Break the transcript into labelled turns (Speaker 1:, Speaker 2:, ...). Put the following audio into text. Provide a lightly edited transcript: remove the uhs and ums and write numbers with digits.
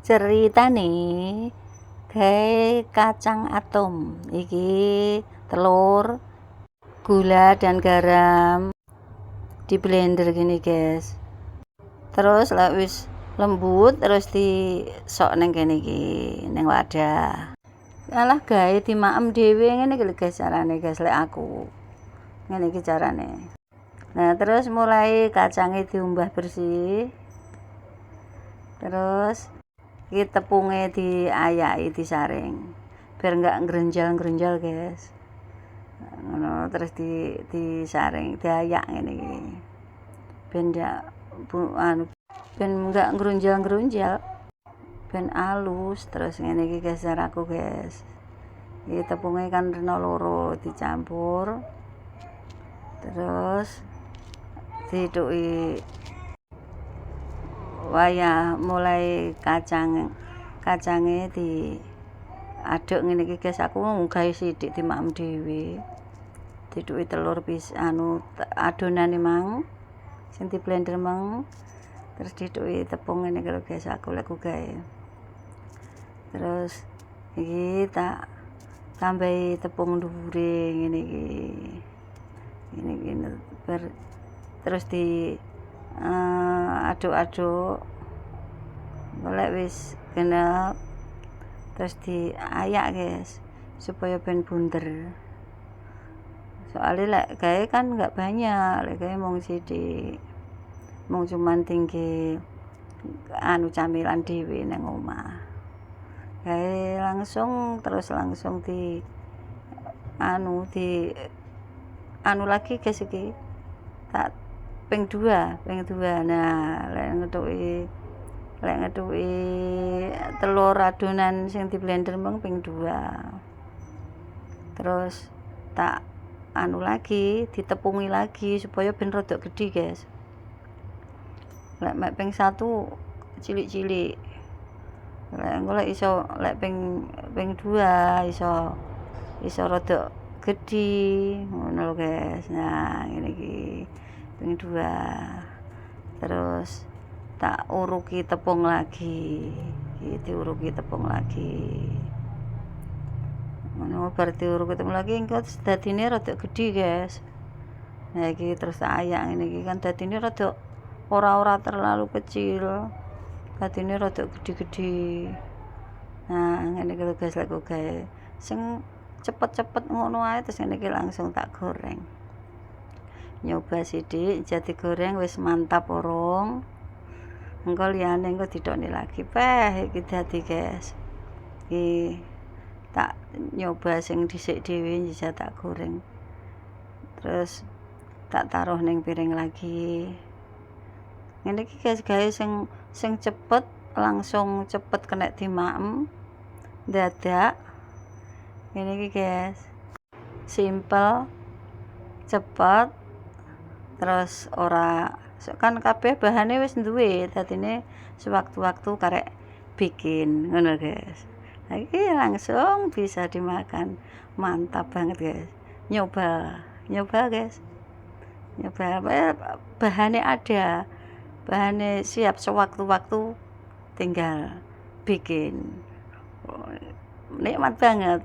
Speaker 1: Ceritane gawe kacang atom. Iki telur, gula dan garam di blender gini, guys. Terus lek wis lembut terus disok neng kene iki, neng wadah. Alah gawe dimaem dhewe ngene iki lho guys carane guys lek aku. Ngene iki carane. Nah, terus mulai kacangnya diumbah bersih. Terus iki tepunge diayaki disaring. Biar enggak ngrenjal-ngrenjal, guys. Ngono terus disaring, diayak ngene iki. Ben enggak ngrunjal-ngrunjal. Ben alus terus ngene iki guys caraku, guys. Iki tepunge kan rena loro dicampur. Terus dituki wayah mulai kacange diaduk ngene iki guys. Aku gawe sithik dimaem dhewe. Dituki telur adonane mang sing di blender mang. Terus dituki tepung ngene iki lho guys aku lek gawe. Terus iki tak tambahi tepung dhuwure ngene iki. Ini terus di aduk-aduk golek wis genep terus diayak guys supaya ben bunder. Soalnya lek gawe kan enggak banyak, lek gawe mung sithik. Mung cuman tinggi camilan dhewe nang omah. Gawe langsung terus langsung di lagi guys iki. Tak ping 2. Nah, lek ngetuki telur adonan sing di blender mung ping 2. Terus tak lagi ditepungi lagi supaya ben rada gedhi, guys. Lek mek ping 1 cilik-cilik. Lek iso lek ping 2 iso rada gedhi ngono lho guys. Nah, ngene iki ping 2. Terus tak uruki tepung lagi. Iki diuruki tepung lagi. Ngono bar diuruki tepung lagi engko dadine rada gedhi, guys. Nah, iki terus ayak ngene iki kan dadine rada ora terlalu kecil. Dadine rada gedhi-gedhi. Nah, ngene iki lho guys lek gawe sing cepet-cepet ngono ae terus ngene iki langsung tak goreng. Nyoba sithik jadi goreng wis mantap urung. Engko liyane engko dithokne lagi. Iki dadi guys. Iki tak nyoba sing dhisik dhewe bisa tak goreng. Terus tak taruh ning piring lagi. Ngene iki guys gawe sing cepet langsung cepet kena dimaem. Dadak ngene iki guys. Simple, cepet, terus ora kan kabeh bahane wis duwe dadine sewaktu-waktu karek bikin ngono guys. Nah, iki langsung bisa dimakan. Mantap banget guys. Nyoba guys. Nyoba bahane ada. Bahane siap sewaktu-waktu tinggal bikin. Nikmat banget.